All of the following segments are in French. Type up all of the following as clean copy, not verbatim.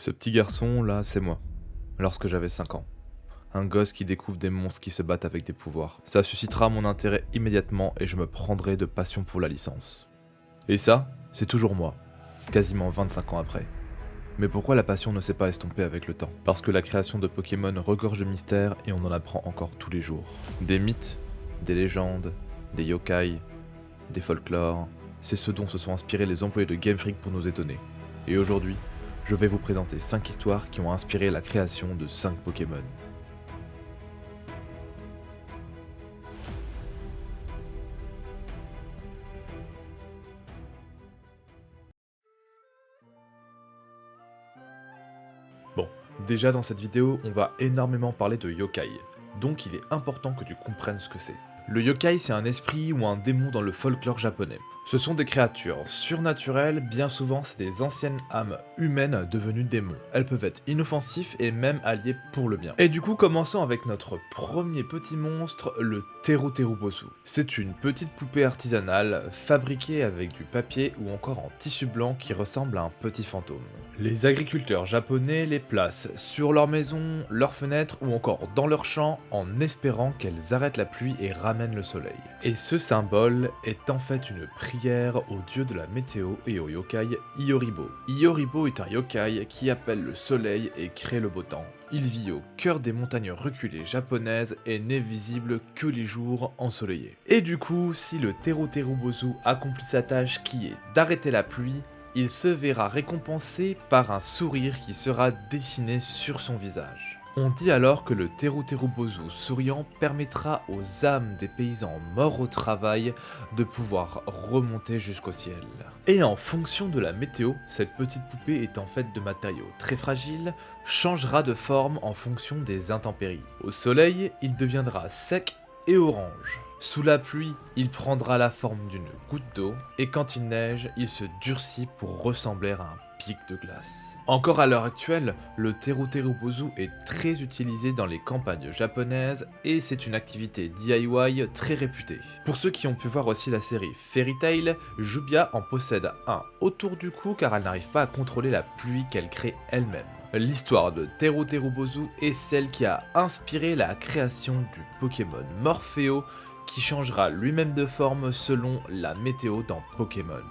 Ce petit garçon, là, c'est moi. Lorsque j'avais 5 ans. Un gosse qui découvre des monstres qui se battent avec des pouvoirs. Ça suscitera mon intérêt immédiatement et je me prendrai de passion pour la licence. Et ça, c'est toujours moi, quasiment 25 ans après. Mais pourquoi la passion ne s'est pas estompée avec le temps? Parce que la création de Pokémon regorge de mystères et on en apprend encore tous les jours. Des mythes, des légendes, des yokai, des folklores, c'est ce dont se sont inspirés les employés de Game Freak pour nous étonner. Et aujourd'hui, je vais vous présenter 5 histoires qui ont inspiré la création de 5 Pokémon. Bon, déjà dans cette vidéo, on va énormément parler de yokai, donc il est important que tu comprennes ce que c'est. Le yokai, c'est un esprit ou un démon dans le folklore japonais. Ce sont des créatures surnaturelles, bien souvent c'est des anciennes âmes humaines devenues démons. Elles peuvent être inoffensives et même alliées pour le bien. Et du coup, commençons avec notre premier petit monstre, le Teruterubosu. C'est une petite poupée artisanale, fabriquée avec du papier ou encore en tissu blanc qui ressemble à un petit fantôme. Les agriculteurs japonais les placent sur leurs maisons, leurs fenêtres ou encore dans leurs champs en espérant qu'elles arrêtent la pluie et ramènent le soleil. Et ce symbole est en fait une prière au dieu de la météo et au yokai Ioribo. Ioribo est un yokai qui appelle le soleil et crée le beau temps. Il vit au cœur des montagnes reculées japonaises et n'est visible que les jours ensoleillés. Et du coup, si le Teruterubosu accomplit sa tâche qui est d'arrêter la pluie, il se verra récompensé par un sourire qui sera dessiné sur son visage. On dit alors que le Teruterubosu souriant permettra aux âmes des paysans morts au travail de pouvoir remonter jusqu'au ciel. Et en fonction de la météo, cette petite poupée est en fait de matériaux très fragiles, changera de forme en fonction des intempéries. Au soleil, il deviendra sec et orange. Sous la pluie, il prendra la forme d'une goutte d'eau, et quand il neige, il se durcit pour ressembler à un pic de glace. Encore à l'heure actuelle, le Teruterubosu est très utilisé dans les campagnes japonaises et c'est une activité DIY très réputée. Pour ceux qui ont pu voir aussi la série Fairy Tail, Jubia en possède un autour du cou car elle n'arrive pas à contrôler la pluie qu'elle crée elle-même. L'histoire de Teruterubosu est celle qui a inspiré la création du Pokémon Morpheo qui changera lui-même de forme selon la météo dans Pokémon.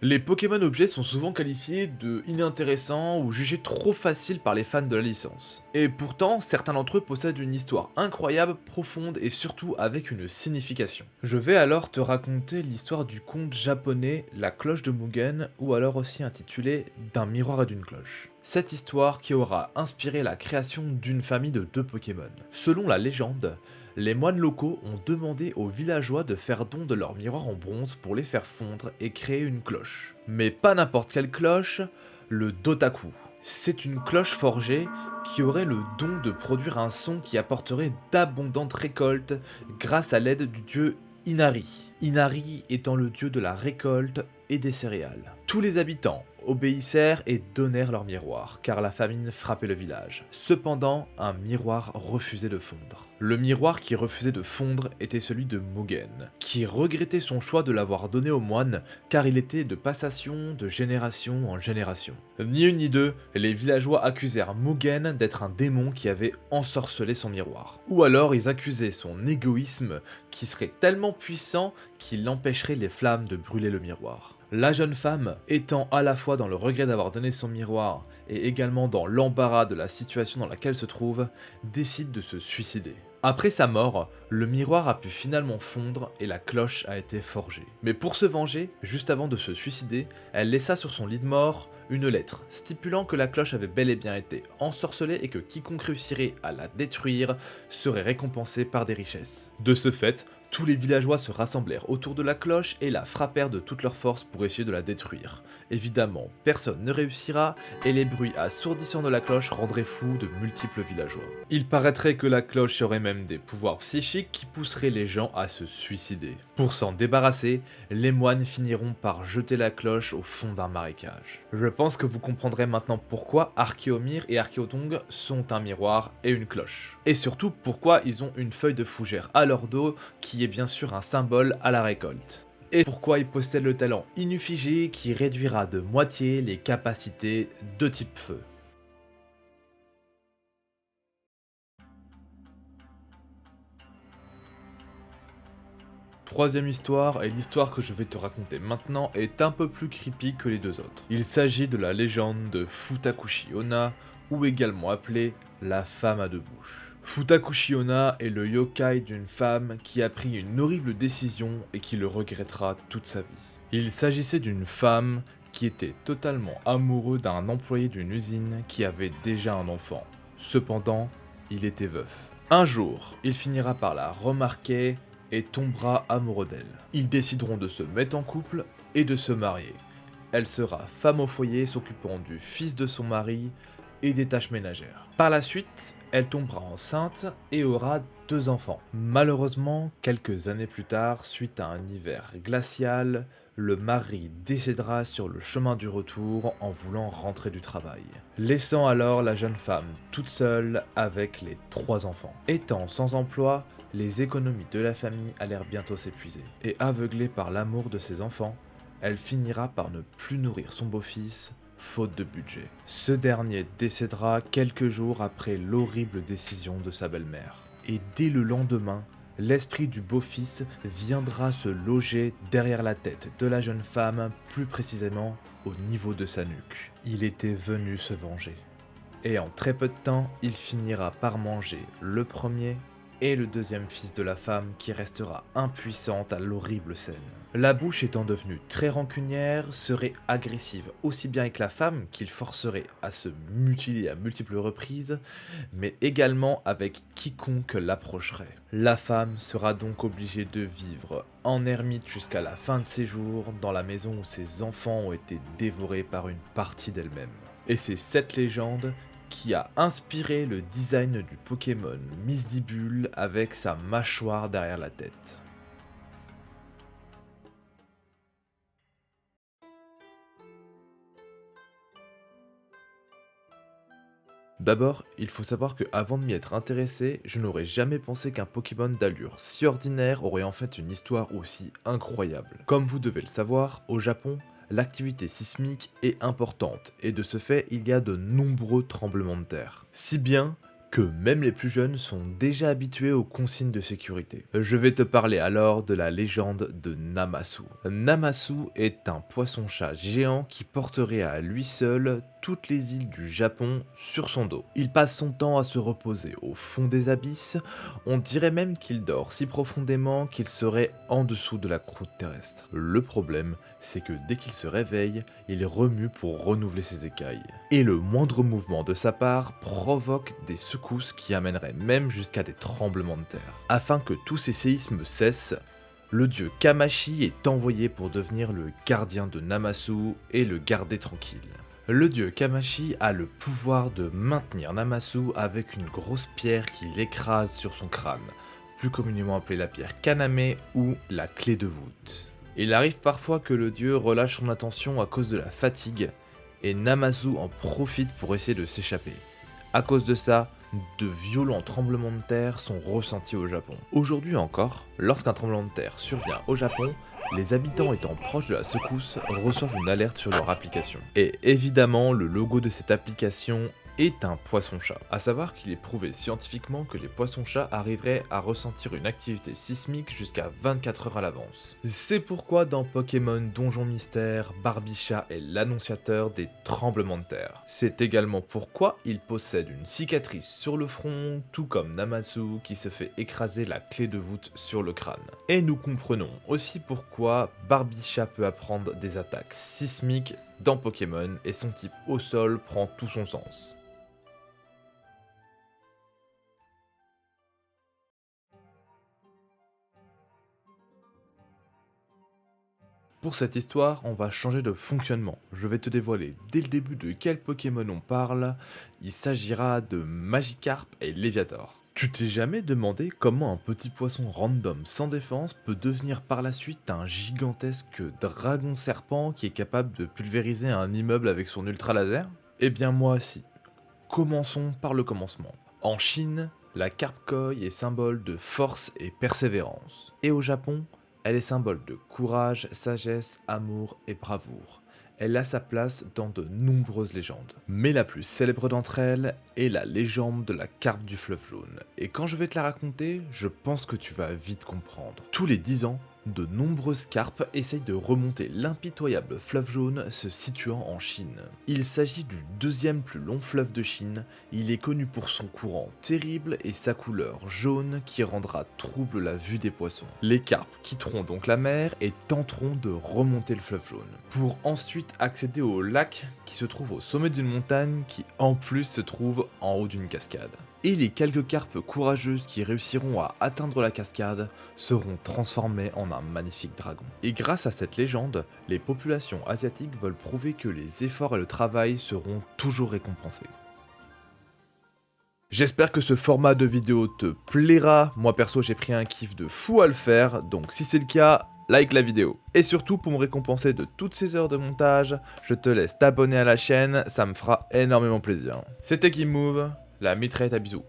Les Pokémon objets sont souvent qualifiés de inintéressants ou jugés trop faciles par les fans de la licence. Et pourtant, certains d'entre eux possèdent une histoire incroyable, profonde et surtout avec une signification. Je vais alors te raconter l'histoire du conte japonais La cloche de Mugen, ou alors aussi intitulé D'un miroir et d'une cloche. Cette histoire qui aura inspiré la création d'une famille de 2 Pokémon. Selon la légende, les moines locaux ont demandé aux villageois de faire don de leurs miroirs en bronze pour les faire fondre et créer une cloche. Mais pas n'importe quelle cloche, le Dotaku. C'est une cloche forgée qui aurait le don de produire un son qui apporterait d'abondantes récoltes grâce à l'aide du dieu Inari. Inari étant le dieu de la récolte et des céréales. Tous les habitants obéissèrent et donnèrent leur miroir, car la famine frappait le village. Cependant, un miroir refusait de fondre. Le miroir qui refusait de fondre était celui de Mugen, qui regrettait son choix de l'avoir donné aux moines, car il était de passation de génération en génération. Ni une ni deux, les villageois accusèrent Mugen d'être un démon qui avait ensorcelé son miroir. Ou alors ils accusaient son égoïsme qui serait tellement puissant qu'il empêcherait les flammes de brûler le miroir. La jeune femme, étant à la fois dans le regret d'avoir donné son miroir et également dans l'embarras de la situation dans laquelle se trouve, décide de se suicider. Après sa mort, le miroir a pu finalement fondre et la cloche a été forgée. Mais pour se venger, juste avant de se suicider, elle laissa sur son lit de mort une lettre stipulant que la cloche avait bel et bien été ensorcelée et que quiconque réussirait à la détruire serait récompensé par des richesses. De ce fait, Tous les villageois se rassemblèrent autour de la cloche et la frappèrent de toute leur force pour essayer de la détruire. Évidemment, personne ne réussira et les bruits assourdissants de la cloche rendraient fous de multiples villageois. Il paraîtrait que la cloche aurait même des pouvoirs psychiques qui pousseraient les gens à se suicider. Pour s'en débarrasser, les moines finiront par jeter la cloche au fond d'un marécage. Je pense que vous comprendrez maintenant pourquoi Archéomir et Archéotong sont un miroir et une cloche. Et surtout pourquoi ils ont une feuille de fougère à leur dos qui est bien sûr un symbole à la récolte. Et pourquoi ils possèdent le talent Inufigé qui réduira de moitié les capacités de type feu. Troisième histoire, et l'histoire que je vais te raconter maintenant est un peu plus creepy que les deux autres. Il s'agit de la légende de Futakushi Onna, ou également appelée la femme à deux bouches. Futakushi Onna est le yokai d'une femme qui a pris une horrible décision et qui le regrettera toute sa vie. Il s'agissait d'une femme qui était totalement amoureux d'un employé d'une usine qui avait déjà un enfant. Cependant, il était veuf. Un jour, il finira par la remarquer et tombera amoureux d'elle. Ils décideront de se mettre en couple et de se marier. Elle sera femme au foyer s'occupant du fils de son mari et des tâches ménagères. Par la suite, elle tombera enceinte et aura 2 enfants. Malheureusement, quelques années plus tard, suite à un hiver glacial, le mari décédera sur le chemin du retour en voulant rentrer du travail, laissant alors la jeune femme toute seule avec les 3 enfants. Étant sans emploi, les économies de la famille allèrent bientôt s'épuiser, et aveuglée par l'amour de ses enfants, elle finira par ne plus nourrir son beau-fils, faute de budget. Ce dernier décédera quelques jours après l'horrible décision de sa belle-mère. Et dès le lendemain, l'esprit du beau-fils viendra se loger derrière la tête de la jeune femme, plus précisément au niveau de sa nuque. Il était venu se venger. Et en très peu de temps, il finira par manger le premier et le deuxième fils de la femme qui restera impuissante à l'horrible scène. La bouche étant devenue très rancunière, serait agressive aussi bien avec la femme qu'il forcerait à se mutiler à multiples reprises, mais également avec quiconque l'approcherait. La femme sera donc obligée de vivre en ermite jusqu'à la fin de ses jours dans la maison où ses enfants ont été dévorés par une partie d'elle-même. Et c'est cette légende qui a inspiré le design du Pokémon Misdibule avec sa mâchoire derrière la tête. D'abord, il faut savoir que avant de m'y être intéressé, je n'aurais jamais pensé qu'un Pokémon d'allure si ordinaire aurait en fait une histoire aussi incroyable. Comme vous devez le savoir, au Japon, l'activité sismique est importante et de ce fait, il y a de nombreux tremblements de terre. Si bien que même les plus jeunes sont déjà habitués aux consignes de sécurité. Je vais te parler alors de la légende de Namasu. Namasu est un poisson-chat géant qui porterait à lui seul toutes les îles du Japon sur son dos. Il passe son temps à se reposer au fond des abysses, on dirait même qu'il dort si profondément qu'il serait en dessous de la croûte terrestre. Le problème, c'est que dès qu'il se réveille, il remue pour renouveler ses écailles. Et le moindre mouvement de sa part provoque des secousses qui amèneraient même jusqu'à des tremblements de terre. Afin que tous ces séismes cessent, le dieu Kamashi est envoyé pour devenir le gardien de Namasu et le garder tranquille. Le dieu Kamashi a le pouvoir de maintenir Namasu avec une grosse pierre qu'il écrase sur son crâne, plus communément appelée la pierre Kaname ou la clé de voûte. Il arrive parfois que le dieu relâche son attention à cause de la fatigue, et Namasu en profite pour essayer de s'échapper. À cause de ça, de violents tremblements de terre sont ressentis au Japon. Aujourd'hui encore, lorsqu'un tremblement de terre survient au Japon, les habitants étant proches de la secousse reçoivent une alerte sur leur application. Et évidemment, le logo de cette application est un poisson-chat. A savoir qu'il est prouvé scientifiquement que les poissons-chats arriveraient à ressentir une activité sismique jusqu'à 24 heures à l'avance. C'est pourquoi dans Pokémon Donjon Mystère, Barbicha est l'annonciateur des tremblements de terre. C'est également pourquoi il possède une cicatrice sur le front, tout comme Namasu qui se fait écraser la clé de voûte sur le crâne. Et nous comprenons aussi pourquoi Barbicha peut apprendre des attaques sismiques dans Pokémon et son type au sol prend tout son sens. Pour cette histoire, on va changer de fonctionnement. Je vais te dévoiler dès le début de quel Pokémon on parle. Il s'agira de Magikarp et Léviator. Tu t'es jamais demandé comment un petit poisson random sans défense peut devenir par la suite un gigantesque dragon serpent qui est capable de pulvériser un immeuble avec son ultra laser? Eh bien moi aussi. Commençons par le commencement. En Chine, la Carpkoi est symbole de force et persévérance. Et au Japon, elle est symbole de courage, sagesse, amour et bravoure. Elle a sa place dans de nombreuses légendes. Mais la plus célèbre d'entre elles est la légende de la carpe du fleuve jaune. Et quand je vais te la raconter, je pense que tu vas vite comprendre. Tous les 10 ans, de nombreuses carpes essayent de remonter l'impitoyable fleuve jaune se situant en Chine. Il s'agit du deuxième plus long fleuve de Chine, il est connu pour son courant terrible et sa couleur jaune qui rendra trouble la vue des poissons. Les carpes quitteront donc la mer et tenteront de remonter le fleuve jaune, pour ensuite accéder au lac qui se trouve au sommet d'une montagne qui en plus se trouve en haut d'une cascade. Et les quelques carpes courageuses qui réussiront à atteindre la cascade seront transformées en un magnifique dragon. Et grâce à cette légende, les populations asiatiques veulent prouver que les efforts et le travail seront toujours récompensés. J'espère que ce format de vidéo te plaira, moi perso j'ai pris un kiff de fou à le faire, donc si c'est le cas, like la vidéo. Et surtout pour me récompenser de toutes ces heures de montage, je te laisse t'abonner à la chaîne, ça me fera énormément plaisir. C'était KimMove, la mitraillette à bisous.